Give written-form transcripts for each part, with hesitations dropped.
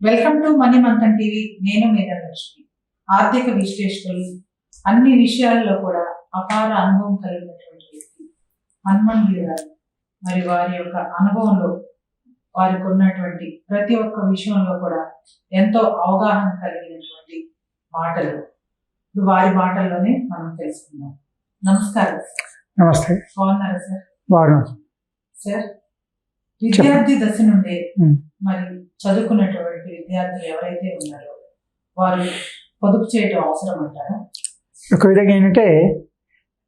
Welcome to money Manthan TV. నేను మేధాలక్ష్మి. ఆర్థిక విశ్లేషకులు, అన్ని విషయాల్లో కూడా అపార అనుభవం కలిగినటువంటి వ్యక్తి హనుమాన్ గారు. మరి వారి యొక్క అనుభవంలో వారికి ఉన్నటువంటి ప్రతి ఒక్క విషయంలో కూడా ఎంతో అవగాహన కలిగినటువంటి మాటలు ఇప్పుడు వారి మాటల్లోనే మనం తెలుసుకుందాం. నమస్కారం. నమస్తే. బాగున్నారా సార్? బాగున్నాను సార్. విద్యార్థి దశ నుండే మరి చదువుకున్నటువంటి విద్యార్థులు ఎవరైతే ఉన్నారో వారు పొదుపు చేయడం అవసరం అంటారా? ఒక విధంగా ఏంటంటే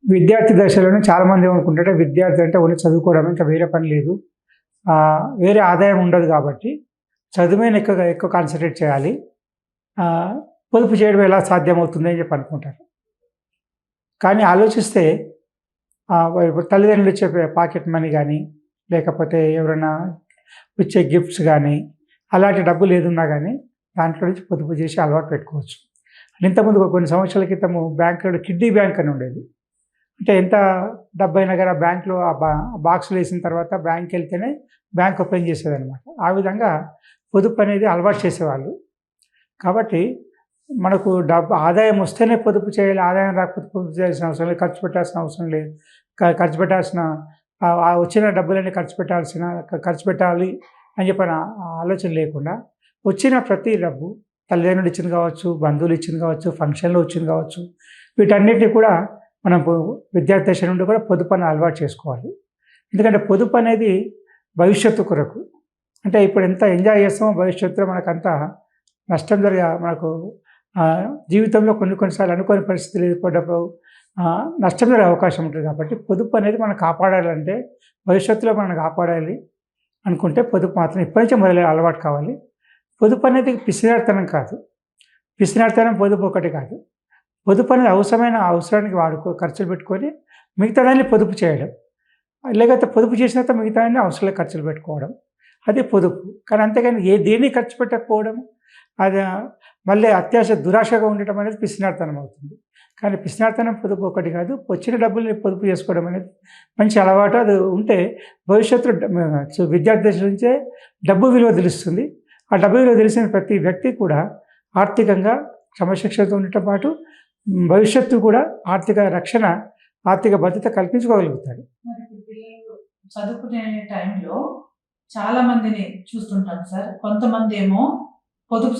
విద్యార్థి దశలోనే చాలామంది ఏమనుకుంటారంటే విద్యార్థి అంటే ఓన్లీ చదువుకోవడం, ఇంకా వేరే పని లేదు, వేరే ఆదాయం ఉండదు కాబట్టి చదువు మీద ఎక్కువ కాన్సన్ట్రేట్ చేయాలి, పొదుపు చేయడం ఎలా సాధ్యమవుతుంది అని చెప్పి అనుకుంటారు. కానీ ఆలోచిస్తే తల్లిదండ్రులు ఇచ్చే పాకెట్ మనీ కానీ, లేకపోతే ఎవరైనా ఇచ్చే గిఫ్ట్స్ కానీ, అలాంటి డబ్బులు ఏదున్నా కానీ దాంట్లో నుంచి పొదుపు చేసి అలవాటు పెట్టుకోవచ్చు. ఇంతకుముందు కొన్ని సంవత్సరాల క్రితము బ్యాంకులో కిడ్డీ బ్యాంక్ అని ఉండేది. అంటే ఎంత డబ్బు అయినా కానీ ఆ బ్యాంకులో బాక్సులు వేసిన తర్వాత బ్యాంక్కి వెళ్తేనే బ్యాంక్ ఓపెన్ చేసేదన్నమాట. ఆ విధంగా పొదుపు అనేది అలవాటు చేసేవాళ్ళు. కాబట్టి మనకు ఆదాయం వస్తేనే పొదుపు చేయాలి, ఆదాయం రాకపోతే పొదుపు చేయాల్సిన అవసరం లేదు, ఖర్చు పెట్టాల్సిన అవసరం లేదు. ఖర్చు పెట్టాల్సిన వచ్చిన డబ్బులన్నీ ఖర్చు పెట్టాలి అని చెప్పిన ఆలోచన లేకుండా వచ్చిన ప్రతి డబ్బు తల్లిదండ్రులు ఇచ్చింది కావచ్చు, బంధువులు ఇచ్చింది కావచ్చు, ఫంక్షన్లో వచ్చింది కావచ్చు, వీటన్నిటిని కూడా మనం విద్యార్థి దశ నుండి కూడా పొదుపు అని అలవాటు చేసుకోవాలి. ఎందుకంటే పొదుపు అనేది భవిష్యత్తు కొరకు. అంటే ఇప్పుడు ఎంత ఎంజాయ్ చేస్తామో భవిష్యత్తులో మనకంతా నష్టం మనకు జీవితంలో కొన్నిసార్లు అనుకోని పరిస్థితులు ఏర్పడ్డప్పుడు నష్టం జరిగే అవకాశం ఉంటుంది. కాబట్టి పొదుపు అనేది మనం కాపాడాలంటే, భవిష్యత్తులో మనం కాపాడాలి అనుకుంటే పొదుపు మాత్రం ఇప్పటి నుంచే మొదలై అలవాటు కావాలి. పొదుపు అనేది పిసినారితనం కాదు, పిసినారితనం పొదుపు ఒకటి కాదు. పొదుపు అనేది అవసరానికి ఖర్చులు పెట్టుకొని మిగతాదాన్ని పొదుపు చేయడం, లేకపోతే పొదుపు చేసిన తర్వాత మిగతాదాన్ని అవసరాలకు ఖర్చులు పెట్టుకోవడం, అది పొదుపు. కానీ అంతేగాని దేన్ని ఖర్చు పెట్టకపోవడం, అది మళ్ళీ అత్యాశ దురాశగా ఉండటం అనేది పిసినారితనం అవుతుంది. కానీ పిసినారితనం పొదుపు ఒకటి కాదు. వచ్చిన డబ్బుల్ని పొదుపు చేసుకోవడం అనేది మంచి అలవాటు. అది ఉంటే భవిష్యత్తులో విద్యార్థి దశ నుంచే డబ్బు విలువ తెలుస్తుంది. ఆ డబ్బు విలువ తెలిసిన ప్రతి వ్యక్తి కూడా ఆర్థికంగా క్రమశిక్షణతో ఉండటం పాటు భవిష్యత్తు కూడా ఆర్థిక రక్షణ, ఆర్థిక భద్రత కల్పించుకోగలుగుతాడు. పిల్లలు చదువుకునే టైంలో చాలా మందిని చూస్తుంటాం సార్. కొంతమంది ఏమో పొదుపు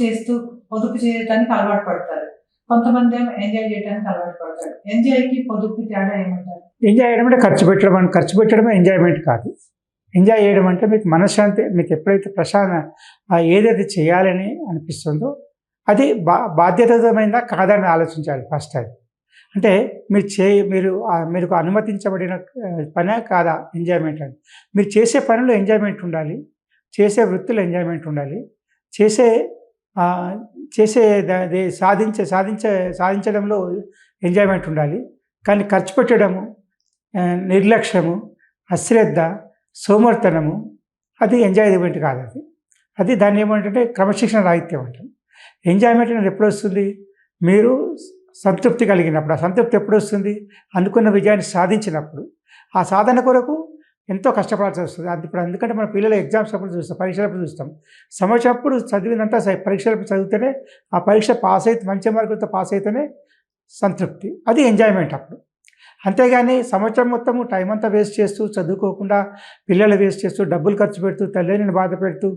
చేయడానికి అలవాటు పడతారు, కొంతమంది ఏమో ఎంజాయ్ చేయడానికి అలవాటు పడతారు. ఎంజాయ్కి పొదుపుకి తేడా ఏమంటారు? ఎంజాయ్ చేయడం అంటే ఖర్చు పెట్టడమే ఎంజాయ్మెంట్ కాదు. ఎంజాయ్ చేయడం అంటే మీకు మనశ్శాంతి, మీకు ఎప్పుడైతే ఏదైతే చేయాలని అనిపిస్తుందో అది బాధ్యతమైందా కాదని ఆలోచించాలి ఫస్ట్. అది అంటే మీరు అనుమతించబడిన పనే కాదా ఎంజాయ్మెంట్ అని. మీరు చేసే పనిలో ఎంజాయ్మెంట్ ఉండాలి, చేసే వృత్తిలో ఎంజాయ్మెంట్ ఉండాలి, సాధించడంలో ఎంజాయ్మెంట్ ఉండాలి. కానీ ఖర్చు పెట్టడము, నిర్లక్ష్యము, అశ్రద్ధ, సోమర్తనము అది ఎంజాయ్మెంట్ కాదు. అది దాన్ని ఏమంటే క్రమశిక్షణ రాహిత్యం అంటాం. ఎంజాయ్మెంట్ అనేది ఎప్పుడు వస్తుంది? మీరు సంతృప్తి కలిగినప్పుడు. ఆ సంతృప్తి ఎప్పుడు వస్తుంది? అనుకున్న విజయాన్ని సాధించినప్పుడు. ఆ సాధన కొరకు ఎంతో కష్టపడాల్సి వస్తుంది. ఇప్పుడు ఎందుకంటే మన పిల్లలు ఎగ్జామ్స్ అప్పుడు చూస్తాం, పరీక్షలప్పుడు చూస్తాం. సంవత్సరం అప్పుడు చదివినంతా పరీక్షలప్పుడు చదివితేనే, ఆ పరీక్ష పాస్ అయితే మంచి మార్కులతో పాస్ అయితేనే సంతృప్తి, అది ఎంజాయ్మెంట్ అప్పుడు. అంతేగాని సంవత్సరం మొత్తము టైం అంతా వేస్ట్ చేస్తూ, చదువుకోకుండా పిల్లలు వేస్ట్ చేస్తూ, డబ్బులు ఖర్చు పెడుతూ, తల్లిదండ్రులను బాధ పెడుతూ,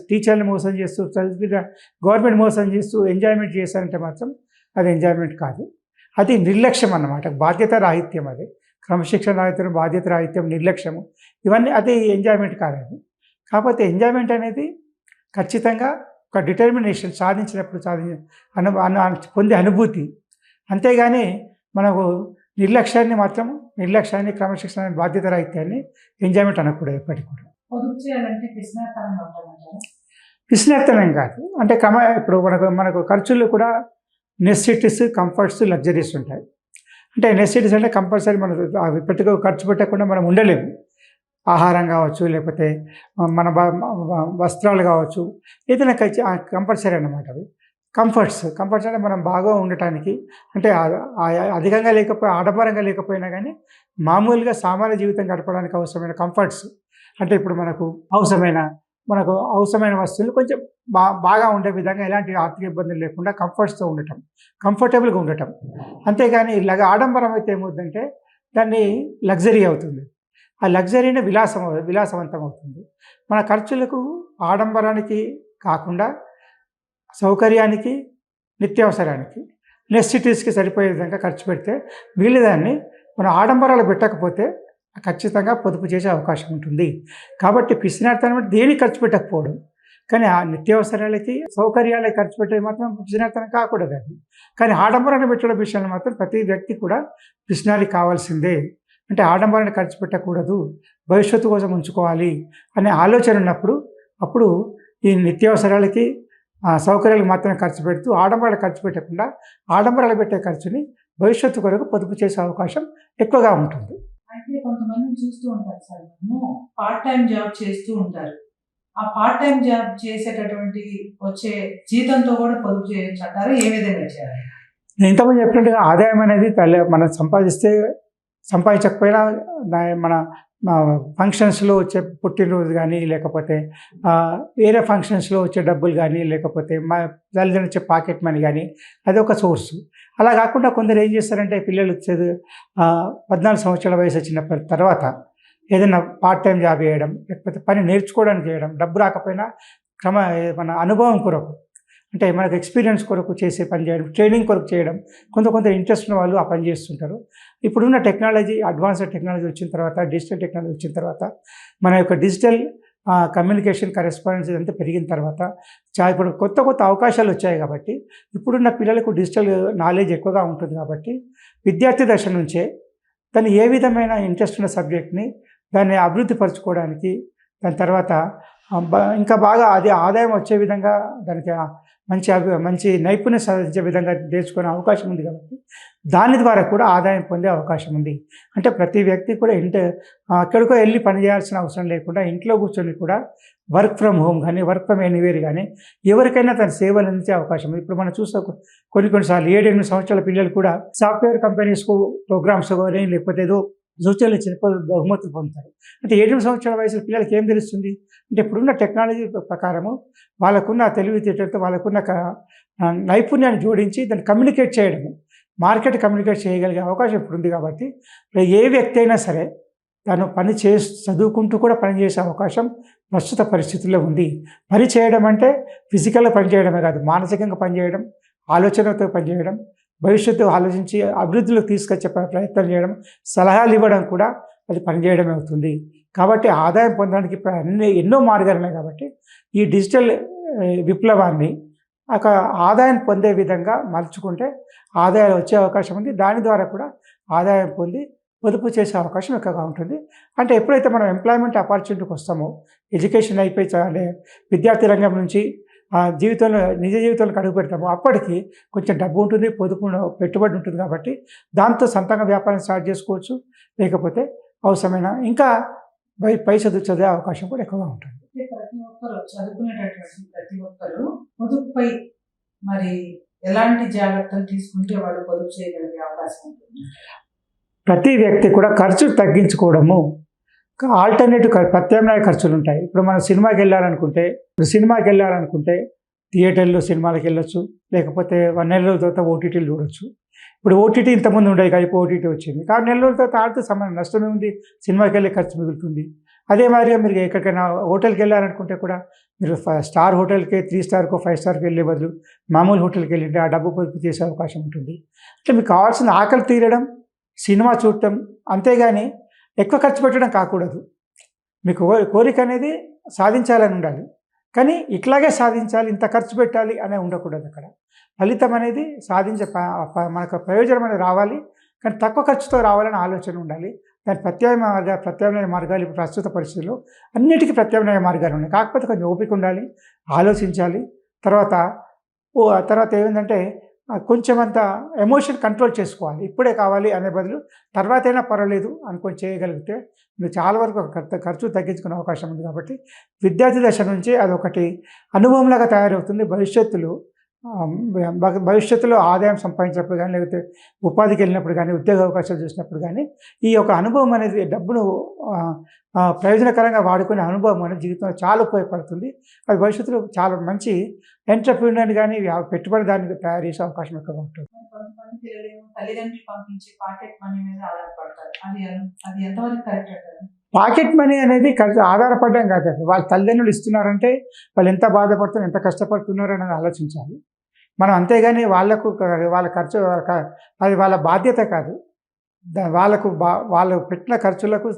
టీచర్ని మోసం చేస్తూ, గవర్నమెంట్ మోసం చేస్తూ ఎంజాయ్మెంట్ చేశారంటే మాత్రం అది ఎంజాయ్మెంట్ కాదు. అది నిర్లక్ష్యం అన్నమాట, బాధ్యత రాహిత్యం. అది క్రమశిక్షణ రాహిత్యం, బాధ్యత రాహిత్యం, నిర్లక్ష్యము, ఇవన్నీ అది ఎంజాయ్మెంట్ కాదు. అది కాకపోతే ఎంజాయ్మెంట్ అనేది ఖచ్చితంగా ఒక డిటర్మినేషన్, సాధించినప్పుడు పొందే అనుభూతి. అంతేగాని మనకు నిర్లక్ష్యాన్ని, క్రమశిక్షణ, బాధ్యత రాహిత్యాన్ని ఎంజాయ్మెంట్ అనకూడదు ఎప్పటికి కూడా. పొదుపు చేయాలంటే పిసినారితనం కాదు. అంటే ఇప్పుడు మనకు ఖర్చులు కూడా నెసెసిటీస్, కంఫర్ట్స్, లగ్జరీస్ ఉంటాయి. అంటే నెసెసిటీస్ అంటే కంపల్సరీ మనం ఖర్చు పెట్టకుండా మనం ఉండలేము. ఆహారం కావచ్చు, లేకపోతే మన వస్త్రాలు కావచ్చు, ఏదైనా కంపల్సరీ అన్నమాట. అవి కంఫర్ట్స్ అంటే మనం బాగా ఉండటానికి, అంటే అధికంగా ఆడంబరంగా లేకపోయినా కానీ మామూలుగా సామాన్య జీవితం గడపడానికి అవసరమైన కంఫర్ట్స్. అంటే ఇప్పుడు మనకు అవసరమైన మనకు అవసరమైన వస్తువులు కొంచెం బాగా ఉండే విధంగా ఎలాంటి ఆర్థిక ఇబ్బందులు లేకుండా కంఫర్ట్స్‌తో ఉండటం, కంఫర్టబుల్‌గా ఉండటం. అంతేగాని ఇలాగ ఆడంబరం అయితే ఏమవుద్దంటే దాన్ని లగ్జరీ అవుతుంది. ఆ లగ్జరీనే విలాసవంతం అవుతుంది. మన ఖర్చులకు ఆడంబరానికి కాకుండా సౌకర్యానికి, నిత్యావసరానికి, నెసెసిటీస్‌కి సరిపోయే విధంగా ఖర్చు పెడితే మిగిలినదాన్ని మనం ఆడంబరాలు పెట్టకపోతే ఖచ్చితంగా పొదుపు చేసే అవకాశం ఉంటుంది. కాబట్టి పిసినారితనం అంటే దేనికి ఖర్చు పెట్టకపోవడం. కానీ ఆ నిత్యావసరాలకి, సౌకర్యాలకి ఖర్చు పెట్టేది మాత్రం పిసినారితనం కాకూడదది. కానీ ఆడంబరాన్ని పెట్టడం విషయంలో మాత్రం ప్రతి వ్యక్తి కూడా పిసినారి కావాల్సిందే. అంటే ఆడంబరాన్ని ఖర్చు పెట్టకూడదు, భవిష్యత్తు కోసం ఉంచుకోవాలి అనే ఆలోచన ఉన్నప్పుడు, అప్పుడు ఈ నిత్యావసరాలకి, సౌకర్యాలకు మాత్రమే ఖర్చు పెడుతూ ఆడంబరాలు ఖర్చు పెట్టకుండా, ఆడంబరాలు పెట్టే ఖర్చుని భవిష్యత్తు కొరకు పొదుపు చేసే అవకాశం ఎక్కువగా ఉంటుంది. అయితే కొంతమందిని చూస్తూ ఉంటారు సార్ మనము, పార్ట్ టైం జాబ్ చేస్తూ ఉంటారు. ఆ పార్ట్ టైం జాబ్ చేసేటటువంటి వచ్చే జీతంతో కూడా పొదుపు చేయొచ్చు అంటారు. ఏ విధంగా చేయాలి? నేను ఇంతకుముందు చెప్పినట్టుగా ఆదాయం అనేది మనం సంపాదించకపోయినా మన ఫంక్షన్స్‌లో వచ్చే పుట్టినరోజు గానీ, లేకపోతే వేరే ఫంక్షన్స్‌లో వచ్చే డబ్బులు గానీ, లేకపోతే తల్లిదండ్రులు ఇచ్చే పాకెట్ మనీ గానీ, అదొక సోర్సు. అలా కాకుండా కొందరు ఏం చేస్తారంటే పిల్లలు 14 సంవత్సరాల వయసు వచ్చిన తర్వాత ఏదైనా పార్ట్ టైం జాబ్ చేయడం, లేకపోతే పని నేర్చుకోవడానికి చేయడం, డబ్బు రాకపోయినా మన అనుభవం కొరకు, అంటే మనకు ఎక్స్పీరియన్స్ కొరకు చేసే పని చేయడం, ట్రైనింగ్ కొరకు చేయడం, కొంత ఇంట్రెస్ట్ ఉన్న వాళ్ళు ఆ పని చేస్తుంటారు. ఇప్పుడున్న టెక్నాలజీ, అడ్వాన్స్డ్ టెక్నాలజీ వచ్చిన తర్వాత, డిజిటల్ టెక్నాలజీ వచ్చిన తర్వాత, మన యొక్క డిజిటల్ కమ్యూనికేషన్, కరెస్పాండెన్స్ ఇదంతా పెరిగిన తర్వాత ఇప్పుడు కొత్త అవకాశాలు వచ్చాయి కాబట్టి, ఇప్పుడున్న పిల్లలకు డిజిటల్ నాలెడ్జ్ ఎక్కువగా ఉంటుంది కాబట్టి, విద్యార్థి దశ నుంచే తను ఏ విధమైన ఇంట్రెస్ట్ ఉన్న సబ్జెక్ట్‌ని దాన్ని అభివృద్ధి పరుచుకోవడానికి, దాని తర్వాత ఇంకా బాగా అది ఆదాయం వచ్చే విధంగా దానికి మంచి నైపుణ్యం సాధించే విధంగా నేర్చుకునే అవకాశం ఉంది కాబట్టి, దాని ద్వారా కూడా ఆదాయం పొందే అవకాశం ఉంది. అంటే ప్రతి వ్యక్తి కూడా ఎక్కడికో వెళ్ళి పని చేయాల్సిన అవసరం లేకుండా ఇంట్లో కూర్చొని కూడా వర్క్ ఫ్రమ్ హోమ్ కానీ, వర్క్ ఫ్రమ్ ఎనీవేర్ కానీ ఎవరికైనా తన సేవలు అందించే అవకాశం ఉంది. ఇప్పుడు మనం చూస్తే కొన్నిసార్లు 7-8 సంవత్సరాల పిల్లలు కూడా సాఫ్ట్‌వేర్ కంపెనీస్‌కు ప్రోగ్రామ్స్ కానీ, లేకపోతే ఏదో సూచనలు ఇచ్చిన బహుమతులు పొందుతారు. అంటే 7 సంవత్సరాల వయసులో పిల్లలకి ఏం తెలుస్తుంది? అంటే ఇప్పుడున్న టెక్నాలజీ ప్రకారము వాళ్ళకున్న తెలివితేటలతో, వాళ్ళకున్న నైపుణ్యాన్ని జోడించి దాన్ని కమ్యూనికేట్ చేయడము, మార్కెట్ కమ్యూనికేట్ చేయగలిగే అవకాశం ఇప్పుడుంది కాబట్టి, ఏ వ్యక్తి అయినా సరే తను చదువుకుంటూ కూడా పనిచేసే అవకాశం ప్రస్తుత పరిస్థితుల్లో ఉంది. పని చేయడం అంటే ఫిజికల్‌గా పనిచేయడమే కాదు, మానసికంగా పనిచేయడం, ఆలోచనలతో పనిచేయడం, భవిష్యత్తు ఆలోచించి అభివృద్ధిలోకి తీసుకొచ్చే ప్రయత్నం చేయడం, సలహాలు ఇవ్వడం కూడా అది పనిచేయడమే అవుతుంది. కాబట్టి ఆదాయం పొందడానికి ఎన్నో మార్గాలు ఉన్నాయి కాబట్టి, ఈ డిజిటల్ విప్లవాన్ని ఒక ఆదాయం పొందే విధంగా మలుచుకుంటే ఆదాయాలు వచ్చే అవకాశం ఉంది. దాని ద్వారా కూడా ఆదాయం పొంది పొదుపు చేసే అవకాశం ఎక్కువగా ఉంటుంది. అంటే ఎప్పుడైతే మనం ఎంప్లాయ్‌మెంట్ ఆపర్చునిటీకి వస్తామో, ఎడ్యుకేషన్ అయిపోయి అంటే విద్యార్థి రంగం నుంచి నిజ జీవితంలోకి అడుగు పెడతామో అప్పటికి కొంచెం డబ్బు ఉంటుంది, పెట్టుబడి ఉంటుంది కాబట్టి దాంతో సొంతంగా వ్యాపారం స్టార్ట్ చేసుకోవచ్చు. లేకపోతే అవసరమైన ఇంకా పై చదువు చదివే అవకాశం కూడా ఎక్కువగా ఉంటుంది. ప్రతి ఒక్కరు చదువుకునేటటువంటి ప్రతి ఒక్కరు పొదుపుపై మరి ఎలాంటి జాగ్రత్తలు తీసుకుంటే వాళ్ళు పొదుపు చేయగలిగే అవకాశం ఉంటుంది? ప్రతి వ్యక్తి కూడా ఖర్చు తగ్గించుకోవడము, ఆల్టర్నేటివ్ ప్రత్యామ్నాయ ఖర్చులు ఉంటాయి. ఇప్పుడు మనం సినిమాకి వెళ్ళాలనుకుంటే థియేటర్‌లో సినిమాలకు వెళ్ళొచ్చు, లేకపోతే 1 నెల రోజుల తర్వాత ఓటీటీలు చూడొచ్చు. ఇప్పుడు ఓటీటీ ఇంతకుముందు ఉండేది కాదు, ఇప్పుడు ఓటీటీ వచ్చింది. కాబట్టి నెల రోజుల తర్వాత ఆడితే నష్టమే ఉంది, సినిమాకి వెళ్ళే ఖర్చు మిగులుతుంది. అదే మాదిరిగా మీరు ఎక్కడికైనా హోటల్కి వెళ్ళాలనుకుంటే కూడా మీరు స్టార్ హోటల్‌కి, 3 స్టార్‌కో 5 స్టార్‌కి వెళ్ళే బదులు మామూలు హోటల్‌కి వెళ్ళింటే ఆ డబ్బు పొదుపు చేసే అవకాశం ఉంటుంది. అంటే మీకు కావాల్సిన ఆకలి తీరడం, సినిమా చూడటం, అంతేగాని ఎక్కువ ఖర్చు పెట్టడం కాకూడదు. మీకు కోరిక అనేది సాధించాలని ఉండాలి. కానీ ఇట్లాగే సాధించాలి, ఇంత ఖర్చు పెట్టాలి అనే ఉండకూడదు అక్కడ. ఫలితం అనేది మనకు ప్రయోజనం అనేది రావాలి, కానీ తక్కువ ఖర్చుతో రావాలని ఆలోచన ఉండాలి. దాని ప్రత్యామ్నాయ మార్గాలు ఇప్పుడు ప్రస్తుత పరిస్థితుల్లో అన్నిటికీ ప్రత్యామ్నాయ మార్గాలు ఉన్నాయి. కాకపోతే కొంచెం ఓపిక ఉండాలి, ఆలోచించాలి. తర్వాత ఏమైందంటే కొంచెం అంత ఎమోషన్ కంట్రోల్ చేసుకోవాలి. ఇప్పుడే కావాలి అనే బదులు తర్వాతైనా పర్వాలేదు అనుకొని చేయగలిగితే మీరు చాలా వరకు ఖర్చు తగ్గించుకునే అవకాశం ఉంది. కాబట్టి విద్యార్థి దశ నుంచి అదొకటి అనుభవంలాగా తయారవుతుంది. భవిష్యత్తులో భవిష్యత్తులో ఆదాయం సంపాదించినప్పుడు కానీ, లేకపోతే ఉపాధికి వెళ్ళినప్పుడు కానీ, ఉద్యోగ అవకాశాలు చూసినప్పుడు కానీ, ఈ యొక్క అనుభవం అనేది డబ్బును ప్రయోజనకరంగా వాడుకునే అనుభవం అనేది జీవితంలో చాలా ఉపయోగపడుతుంది. అది భవిష్యత్తులో చాలా మంచి ఎంటర్‌ప్రెన్యూర్ గాని, పెట్టుబడిదారునిగా తయారు చేసే అవకాశం ఎక్కువగా ఉంటుంది. మరి కొంతమంది పిల్లలేమో తల్లిదండ్రులు పంపించే పాకెట్ మనీ మీద ఆధారపడతారు. అది ఎంతవరకు కరెక్ట్ అంటారు? పాకెట్ మనీ అనేది ఆధారపడడం కాదండి. వాళ్ళ తల్లిదండ్రులు ఇస్తున్నారంటే వాళ్ళు ఎంత బాధపడుతున్నారు, ఎంత కష్టపడుతున్నారు అనేది ఆలోచించాలి. మనం అంతేగాని వాళ్ళ ఖర్చు అది వాళ్ళ బాధ్యత కాదు. వాళ్ళు పెట్టిన ఖర్చులకు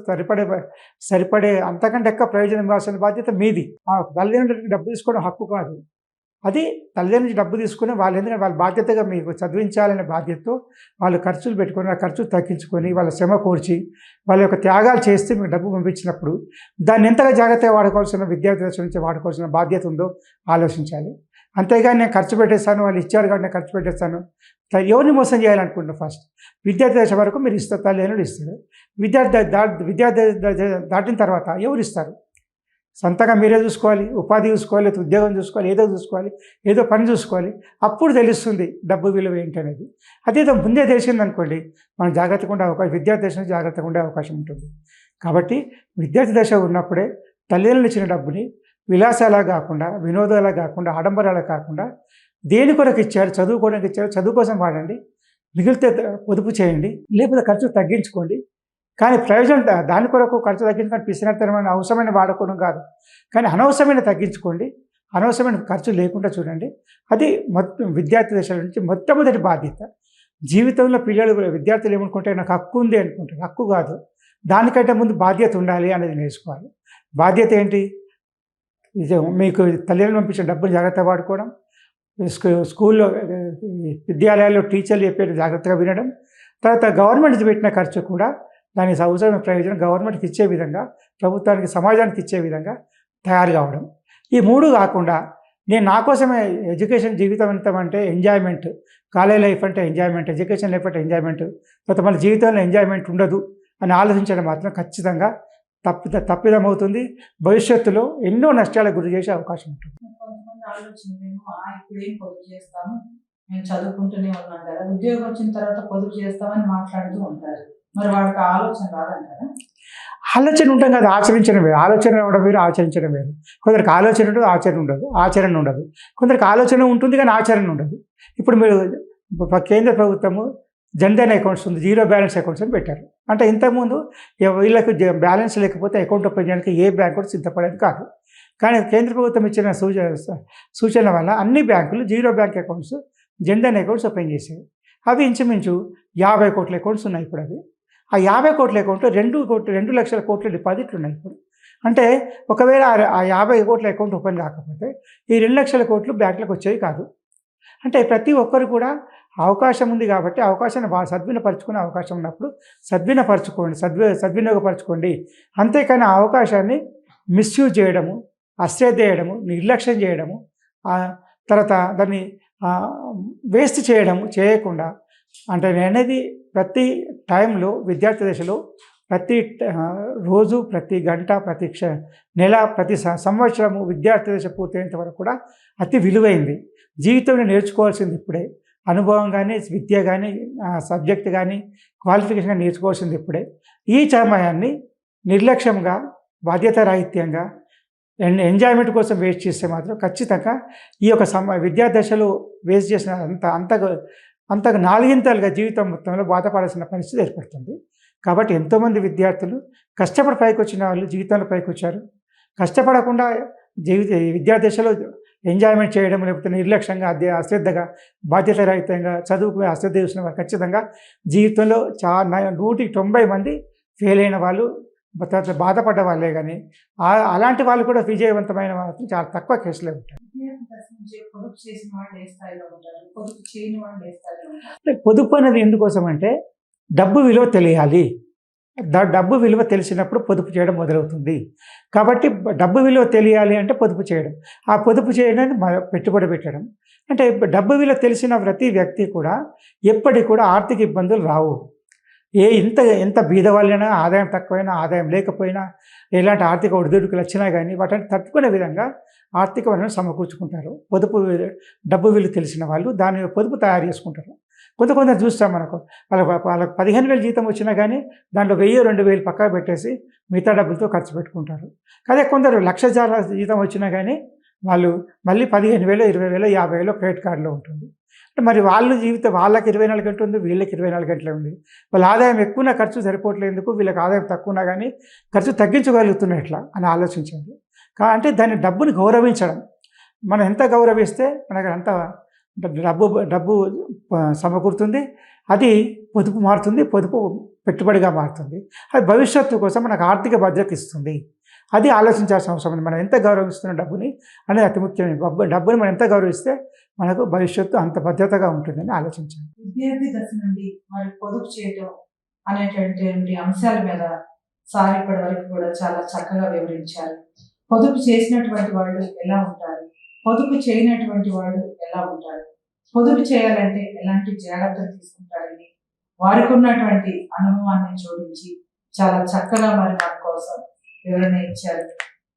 సరిపడే అంతకంటే ఎక్కువ ప్రయోజనం ఇవ్వాల్సిన బాధ్యత మీది. తల్లిదండ్రులకి డబ్బు తీసుకోవడం హక్కు కాదు. అది తల్లిదండ్రుల నుంచి డబ్బు తీసుకొని ఎందుకంటే వాళ్ళ బాధ్యతగా మీకు చదివించాలనే బాధ్యతతో వాళ్ళు ఖర్చులు పెట్టుకొని, ఆ ఖర్చులు తగ్గించుకొని, వాళ్ళ శ్రమ కోర్చి, వాళ్ళ యొక్క త్యాగాలు చేస్తే మీకు డబ్బు పంపించినప్పుడు దాన్ని ఎంతగా జాగ్రత్తగా వాడుకోవాల్సిన, విద్యార్థి దశ నుంచి వాడుకోవాల్సిన బాధ్యత ఉందో ఆలోచించాలి. అంతేగాని నేను ఖర్చు పెట్టేస్తాను, వాళ్ళు ఇచ్చారు కాబట్టి నేను ఖర్చు పెట్టేస్తాను. ఎవరిని మోసం చేయాలనుకుంటున్నారు? ఫస్ట్ విద్యార్థి దశ వరకు మీరు ఇస్తారు, తల్లిదండ్రులు ఇస్తారు. విద్యార్థి దాటిన తర్వాత ఎవరు ఇస్తారు? సొంతంగా మీరే చూసుకోవాలి, ఉపాధి చూసుకోవాలి, లేదా ఉద్యోగం చూసుకోవాలి, ఏదో పని చూసుకోవాలి. అప్పుడు తెలుస్తుంది డబ్బు విలువ ఏంటనేది. అదేదో ముందే తెలిసిందనుకోండి, మనం జాగ్రత్తగా ఉండే అవకాశం, విద్యార్థి దశ జాగ్రత్తగా ఉండే అవకాశం ఉంటుంది. కాబట్టి విద్యార్థి దశ ఉన్నప్పుడే తల్లిదండ్రులు ఇచ్చిన డబ్బుని విలాసాలా కాకుండా, వినోదాలా కాకుండా, ఆడంబరాలా కాకుండా దేని కొరకు ఇచ్చారు? చదువుకోవడానికి ఇచ్చారు, చదువు కోసం వాడండి. మిగిలితే పొదుపు చేయండి, లేకపోతే ఖర్చు తగ్గించుకోండి. కానీ ప్రయోజనం దాని కొరకు ఖర్చు తగ్గించుకొని పిసినతనమైన అవసరమైన వాడుకోవడం కాదు, కానీ అనవసరమైన తగ్గించుకోండి. అనవసరమైన ఖర్చు లేకుండా చూడండి. అది విద్యార్థి దశ నుంచి మొట్టమొదటి బాధ్యత. జీవితంలో విద్యార్థులు ఏమనుకుంటే నాకు హక్కు ఉంది అనుకుంటారు. హక్కు కాదు, దానికంటే ముందు బాధ్యత ఉండాలి అనేది నేర్చుకోవాలి. బాధ్యత ఏంటి? ఇది మీకు తల్లిదండ్రులు పంపించిన డబ్బులు జాగ్రత్తగా వాడుకోవడం, స్కూల్లో విద్యాలయాల్లో టీచర్లు చెప్పేది జాగ్రత్తగా వినడం, తర్వాత గవర్నమెంట్ పెట్టిన ఖర్చు కూడా దానికి అవసరమైన ప్రయోజనం గవర్నమెంట్కి ఇచ్చే విధంగా, ప్రభుత్వానికి, సమాజానికి ఇచ్చే విధంగా తయారు కావడం. ఈ మూడు కాకుండా నేను నా కోసమే ఎడ్యుకేషన్ జీవితం అంటే ఎంజాయ్మెంట్, కాలేజ్ లైఫ్ అంటే ఎంజాయ్మెంట్, ఎడ్యుకేషన్ లైఫ్ అంటే ఎంజాయ్మెంట్, తర్వాత మళ్ళీ జీవితంలో ఎంజాయ్మెంట్ ఉండదు అని ఆలోచించడం మాత్రం ఖచ్చితంగా తప్పిదం అవుతుంది. భవిష్యత్తులో ఎన్నో నష్టాలకు గురి చేసే అవకాశం ఉంటుంది. కొంతమంది ఆలోచనలేమో ఇప్పుడేం పొదుపు చేస్తాము, మేము చదువుకుంటూనే ఉన్నాం కదా, ఉద్యోగం వచ్చిన తర్వాత పొదుపు చేస్తామని మాట్లాడుతూ ఉంటారు. మరి వాడికి ఆలోచన రాదంటారా? ఆలోచన ఉంటాం కదా, ఆచరించడం వేరు. ఆలోచన రావడం వేరు, ఆచరించడం వేరు. కొందరికి ఆలోచన ఉంటుంది, ఆచరణ ఉండదు. కొందరికి ఆలోచన ఉంటుంది కానీ ఆచరణ ఉండదు. ఇప్పుడు మీరు కేంద్ర ప్రభుత్వము జన్ధన్ అకౌంట్స్ ఉంది, జీరో బ్యాలెన్స్ అకౌంట్స్ అని పెట్టారు. అంటే ఇంతకుముందు వీళ్ళకు బ్యాలెన్స్ లేకపోతే అకౌంట్ ఓపెన్ చేయడానికి ఏ బ్యాంక్ కూడా సిద్ధపడేది కాదు. కానీ కేంద్ర ప్రభుత్వం ఇచ్చిన సూచన వల్ల అన్ని బ్యాంకులు zero bank accounts, Jan Dhan accounts open చేసేవి. అవి ఇంచుమించు 50 కోట్ల అకౌంట్స్ ఉన్నాయి ఇప్పుడు. అవి ఆ 50 కోట్ల అకౌంట్లో 2 లక్షల కోట్ల డిపాజిట్లు ఉన్నాయి ఇప్పుడు. అంటే ఒకవేళ ఆ 50 కోట్ల అకౌంట్ ఓపెన్ కాకపోతే ఈ 2 లక్షల కోట్లు బ్యాంకులకు వచ్చేవి కాదు. అంటే ప్రతి ఒక్కరు కూడా అవకాశం ఉంది కాబట్టి అవకాశాన్ని సద్వినియోగపరచుకునే అవకాశం ఉన్నప్పుడు సద్వినియోగపరచుకోండి. అంతేకాని ఆ అవకాశాన్ని మిస్యూజ్ చేయడము, అశ్రద్ధ చేయడము, నిర్లక్ష్యం చేయడము, తర్వాత దాన్ని వేస్ట్ చేయకుండా, అంటే నేను అనేది ప్రతి టైంలో విద్యార్థి దశలో ప్రతి రోజు, ప్రతి గంట, ప్రతి నెల, ప్రతి సంవత్సరము విద్యార్థి దశ పూర్తయ్యేంత వరకు కూడా అతి విలువైంది. జీవితంలో నేర్చుకోవాల్సింది ఇప్పుడే. అనుభవం కానీ, విద్య కానీ, సబ్జెక్ట్ కానీ, క్వాలిఫికేషన్ కానీ నేర్చుకోవాల్సింది ఇప్పుడే. ఈ సమయాన్ని నిర్లక్ష్యంగా, బాధ్యతారాహిత్యంగా, ఎంజాయ్మెంట్ కోసం వేస్ట్ చేస్తే మాత్రం ఖచ్చితంగా ఈ యొక్క విద్యా దశలో వేస్ట్ చేసిన అంతకు 4 జీవితం మొత్తంలో బాధపడాల్సిన పరిస్థితి ఏర్పడుతుంది. కాబట్టి ఎంతోమంది విద్యార్థులు కష్టపడి పైకి వచ్చిన వాళ్ళు జీవితంలో పైకి వచ్చారు. కష్టపడకుండా విద్యా దశలో ఎంజాయ్మెంట్ చేయడం, లేకపోతే నిర్లక్ష్యంగా, అశ్రద్ధగా, బాధ్యతారహితంగా చదువుకు అశ్రద్ధ చేసిన వారు ఖచ్చితంగా జీవితంలో 190 మంది ఫెయిల్ అయిన వాళ్ళు, తర్వాత బాధపడ్డ వాళ్ళే. కానీ అలాంటి వాళ్ళు కూడా విజయవంతమైన వాళ్ళు చాలా తక్కువ కేసులే ఉంటారు. పొదుపు అనేది ఎందుకోసం అంటే డబ్బు విలువ తెలియాలి. డబ్బు విలువ తెలిసినప్పుడు పొదుపు చేయడం మొదలవుతుంది. కాబట్టి డబ్బు విలువ తెలియాలి అంటే పొదుపు చేయడం. ఆ పొదుపు చేయడానికి పెట్టుబడి పెట్టడం. అంటే డబ్బు విలువ తెలిసిన ప్రతి వ్యక్తి కూడా ఎప్పటికి కూడా ఆర్థిక ఇబ్బందులు రావు. ఎంత బీదవాళ్ళైనా ఆదాయం తక్కువైనా ఆదాయం లేకపోయినా ఎలాంటి ఆర్థిక ఒడిదుడుకులు వచ్చినా కానీ వాటిని తట్టుకునే విధంగా ఆర్థిక వనరులను సమకూర్చుకుంటారు. డబ్బు విలువ తెలిసిన వాళ్ళు దాని పొదుపు తయారు చేసుకుంటారు. కొందరు చూస్తాం మనకు వాళ్ళకి 15,000 జీతం వచ్చినా కానీ దాంట్లో 1,000, 2,000 పక్కా పెట్టేసి మిగతా డబ్బులతో ఖర్చు పెట్టుకుంటారు. అదే కొందరు 1,00,000 జీతం వచ్చినా కానీ వాళ్ళు మళ్ళీ 15,000, 20,000, 50,000 క్రెడిట్ కార్డులో ఉంటుంది. మరి వాళ్ళకి 24 గంటలు ఉంది, వీళ్ళకి 24 గంటలే ఉంది. వాళ్ళ ఆదాయం ఎక్కువనా ఖర్చు సరిపోవట్లేదు ఎందుకు, వీళ్ళకి ఆదాయం తక్కువనా కానీ ఖర్చు తగ్గించగలుగుతున్నా ఎట్లా అని ఆలోచించండి. అంటే దాన్ని డబ్బుని గౌరవించడం. మనం ఎంత గౌరవిస్తే మనకు అంత డబ్బు సమకూరుతుంది. అది పొదుపు మారుతుంది, పొదుపు పెట్టుబడిగా మారుతుంది. అది భవిష్యత్తు కోసం మనకు ఆర్థిక భద్రత ఇస్తుంది. అది ఆలోచించాల్సిన అవసరం ఉంది. మనం ఎంత గౌరవిస్తున్న డబ్బుని అనేది అతి ముఖ్యమైన. డబ్బుని మనం ఎంత గౌరవిస్తే మనకు భవిష్యత్తు అంత భద్రతగా ఉంటుందని ఆలోచించాలి. విద్యార్థి దశ నుండి మరి పొదుపు చేయటం అనేటువంటి అంశాల మీద సార్ ఇప్పటి వరకు కూడా చాలా చక్కగా వివరించారు. పొదుపు చేసినటువంటి వాళ్ళు ఎలా ఉంటారు, పొదుపు చేయనటువంటి వాళ్ళు ఎలా ఉంటారు, పొదుపు చేయాలంటే ఎలాంటి జాగ్రత్తలు తీసుకుంటారని వారికి ఉన్నటువంటి అనుభవాన్ని జోడించి చాలా చక్కగా మరి మన కోసం వివరణ ఇచ్చారు.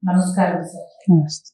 నమస్కారం సార్. నమస్తే.